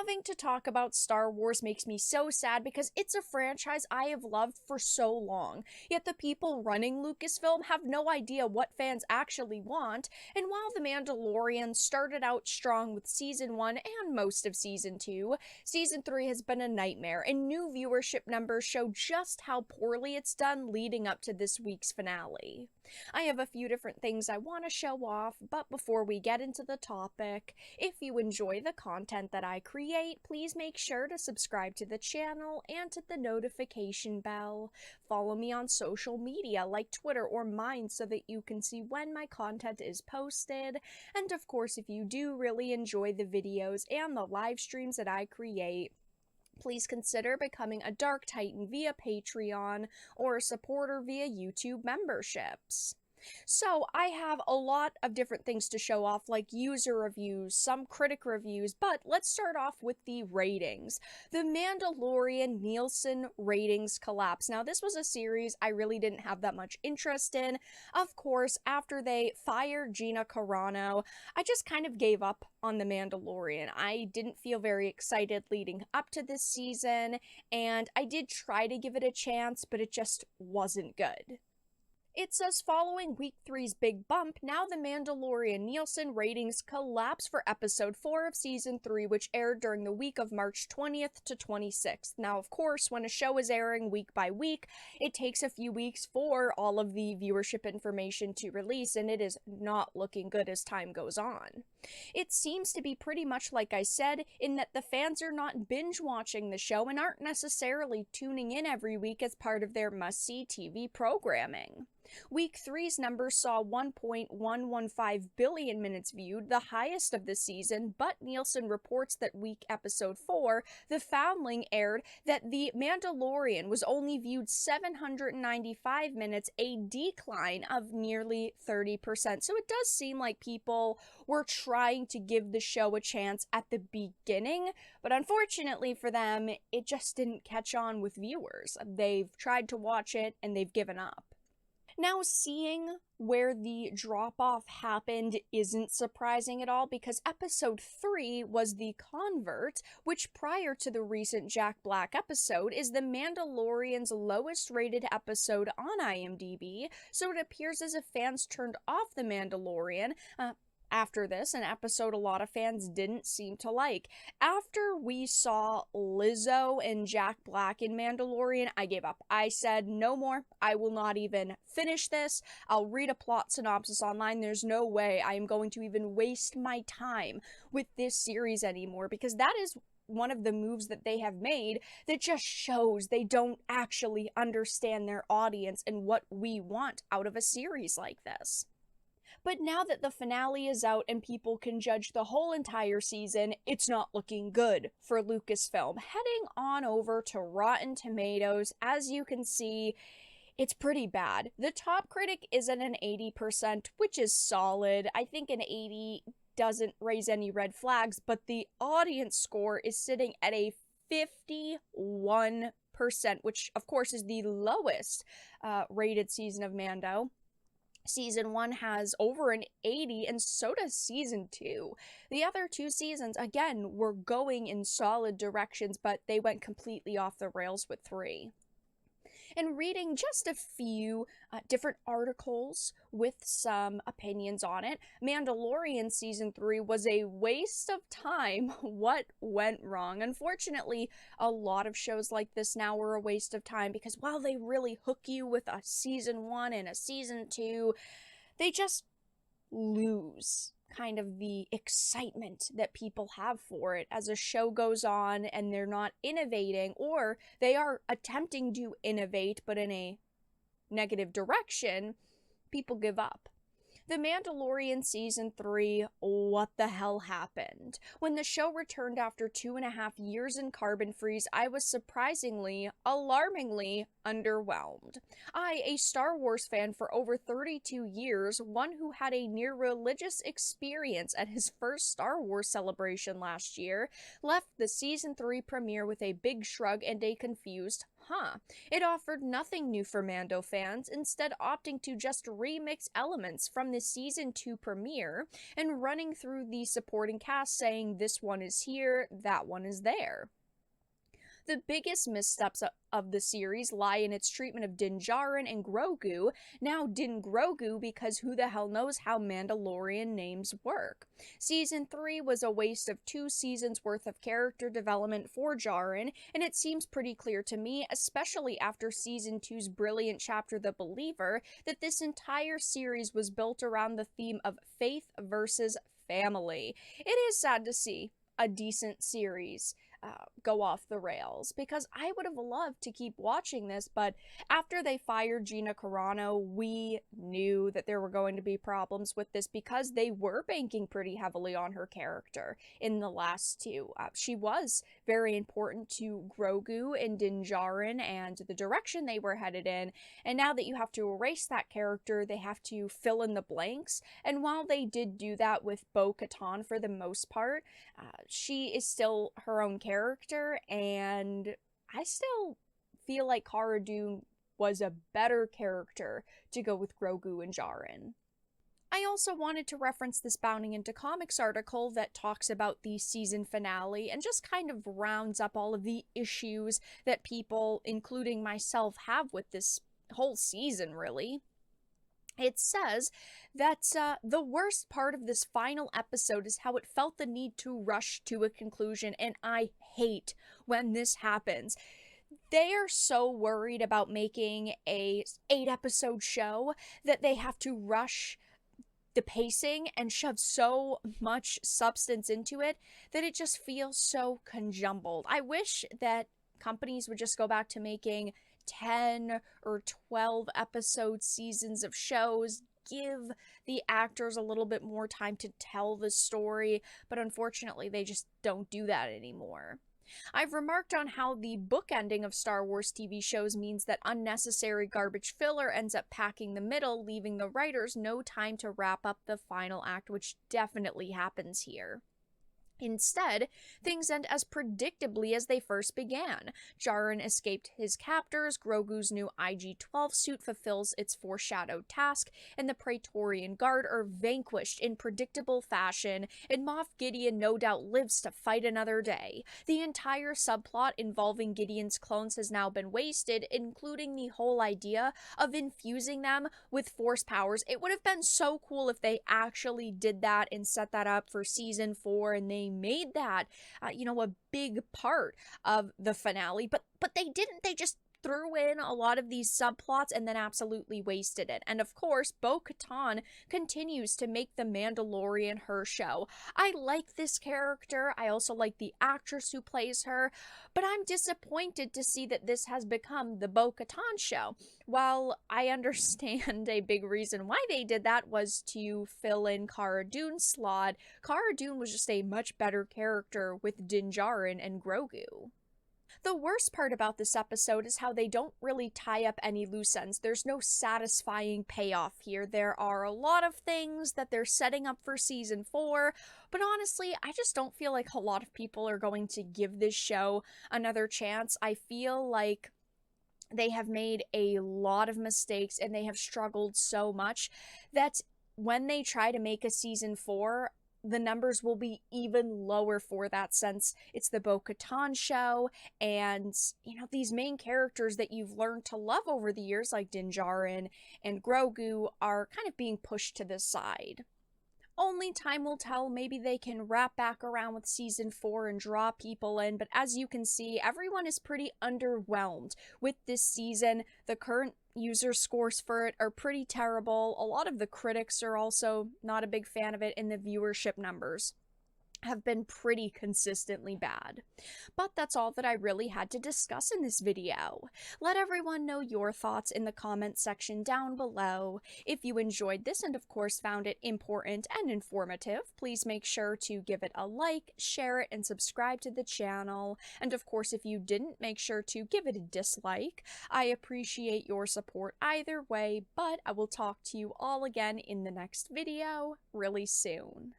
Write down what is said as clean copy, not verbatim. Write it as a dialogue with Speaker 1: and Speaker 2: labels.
Speaker 1: Having to talk about Star Wars makes me so sad because it's a franchise I have loved for so long. Yet the people running Lucasfilm have no idea what fans actually want, and while The Mandalorian started out strong with Season 1 and most of Season 2, Season 3 has been a nightmare, and new viewership numbers show just how poorly it's done leading up to this week's finale. I have a few different things I want to show off, but before we get into the topic, if you enjoy the content that I create, please make sure to subscribe to the channel and to the notification bell. Follow me on social media like Twitter or mine so that you can see when my content is posted. And of course, if you do really enjoy the videos and the live streams that I create, please consider becoming a Dark Titan via Patreon or a supporter via YouTube memberships. So I have a lot of different things to show off, like user reviews, some critic reviews, but let's start off with the ratings. The Mandalorian Nielsen ratings collapse. Now, this was a series I really didn't have that much interest in. Of course, after they fired Gina Carano, I just kind of gave up on The Mandalorian. I didn't feel very excited leading up to this season, and I did try to give it a chance, but it just wasn't good. It says following week 3's big bump, now The Mandalorian Nielsen ratings collapse for episode 4 of season 3, which aired during the week of March 20th to 26th. Now, of course, when a show is airing week by week, it takes a few weeks for all of the viewership information to release, and it is not looking good as time goes on. It seems to be pretty much like I said, in that the fans are not binge watching the show and aren't necessarily tuning in every week as part of their must-see TV programming. Week 3's numbers saw 1.115 billion minutes viewed, the highest of the season, but Nielsen reports that week episode 4, The Foundling, aired that The Mandalorian was only viewed 795 minutes, a decline of nearly 30%. So it does seem like people were trying to give the show a chance at the beginning, but unfortunately for them, it just didn't catch on with viewers. They've tried to watch it and they've given up. Now, seeing where the drop-off happened isn't surprising at all because episode 3 was The Convert, which prior to the recent Jack Black episode is The Mandalorian's lowest rated episode on IMDb, so it appears as if fans turned off The Mandalorian after this, an episode a lot of fans didn't seem to like. After we saw Lizzo and Jack Black in Mandalorian, I gave up. I said, no more. I will not even finish this. I'll read a plot synopsis online. There's no way I am going to even waste my time with this series anymore, because that is one of the moves that they have made that just shows they don't actually understand their audience and what we want out of a series like this. But now that the finale is out and people can judge the whole entire season, it's not looking good for Lucasfilm. Heading on over to Rotten Tomatoes, as you can see, it's pretty bad. The top critic is at an 80%, which is solid. I think an 80 doesn't raise any red flags, but the audience score is sitting at a 51%, which of course is the lowest rated season of Mando. Season 1 has over an 80, and so does Season 2. The other two seasons, again, were going in solid directions, but they went completely off the rails with 3. And reading just a few different articles with some opinions on it, Mandalorian Season 3 was a waste of time. What went wrong? Unfortunately, a lot of shows like this now are a waste of time because while they really hook you with a Season 1 and a Season 2, they just lose kind of the excitement that people have for it as a show goes on and they're not innovating, or they are attempting to innovate but in a negative direction. People give up. The Mandalorian Season 3, what the hell happened? When the show returned after 2.5 years in carbon freeze, I was surprisingly, alarmingly underwhelmed. I, a Star Wars fan for over 32 years, one who had a near religious experience at his first Star Wars celebration last year, left the Season 3 premiere with a big shrug and a confused, huh. It offered nothing new for Mando fans, instead opting to just remix elements from the season 2 premiere and running through the supporting cast saying this one is here, that one is there. The biggest missteps of the series lie in its treatment of Din Djarin and Grogu, now Din Grogu because who the hell knows how Mandalorian names work. Season 3 was a waste of 2 seasons worth of character development for Djarin, and it seems pretty clear to me, especially after Season 2's brilliant chapter The Believer, that this entire series was built around the theme of faith versus family. It is sad to see a decent series go off the rails, because I would have loved to keep watching this, but after they fired Gina Carano, we knew that there were going to be problems with this because they were banking pretty heavily on her character in the last two. She was very important to Grogu and Din Djarin and the direction they were headed in, and now that you have to erase that character, they have to fill in the blanks, and while they did do that with Bo-Katan for the most part, she is still her own character, and I still feel like Cara Dune was a better character to go with Grogu and Djarin. I also wanted to reference this Bounding into Comics article that talks about the season finale and just kind of rounds up all of the issues that people, including myself, have with this whole season, really. It says that the worst part of this final episode is how it felt the need to rush to a conclusion, and I hate when this happens. They are so worried about making a 8-episode show that they have to rush the pacing and shove so much substance into it that it just feels so conjumbled. I wish that companies would just go back to making 10 or 12 episode seasons of shows, give the actors a little bit more time to tell the story, but unfortunately they just don't do that anymore. I've remarked on how the book ending of Star Wars TV shows means that unnecessary garbage filler ends up packing the middle, leaving the writers no time to wrap up the final act, which definitely happens here. Instead, things end as predictably as they first began. Djarin escaped his captors, Grogu's new IG-12 suit fulfills its foreshadowed task, and the Praetorian Guard are vanquished in predictable fashion, and Moff Gideon no doubt lives to fight another day. The entire subplot involving Gideon's clones has now been wasted, including the whole idea of infusing them with Force powers. It would have been so cool if they actually did that and set that up for Season 4, and they made that a big part of the finale, but they didn't. They just threw in a lot of these subplots and then absolutely wasted it. And of course, Bo-Katan continues to make the Mandalorian her show. I like this character. I also like the actress who plays her, but I'm disappointed to see that this has become the Bo-Katan show. While I understand a big reason why they did that was to fill in Cara Dune's slot, Cara Dune was just a much better character with Din Djarin and Grogu. The worst part about this episode is how they don't really tie up any loose ends. There's no satisfying payoff here. There are a lot of things that they're setting up for Season 4, but honestly, I just don't feel like a lot of people are going to give this show another chance. I feel like they have made a lot of mistakes and they have struggled so much that when they try to make a Season 4, the numbers will be even lower for that, since it's the Bo-Katan show, and, these main characters that you've learned to love over the years, like Din Djarin and Grogu, are kind of being pushed to the side. Only time will tell. Maybe they can wrap back around with Season 4 and draw people in, but as you can see, everyone is pretty underwhelmed with this season. The current user scores for it are pretty terrible. A lot of the critics are also not a big fan of it, and the viewership numbers have been pretty consistently bad. But that's all that I really had to discuss in this video. Let everyone know your thoughts in the comment section down below. If you enjoyed this and of course found it important and informative, please make sure to give it a like, share it, and subscribe to the channel. And of course, if you didn't, make sure to give it a dislike. I appreciate your support either way, but I will talk to you all again in the next video really soon.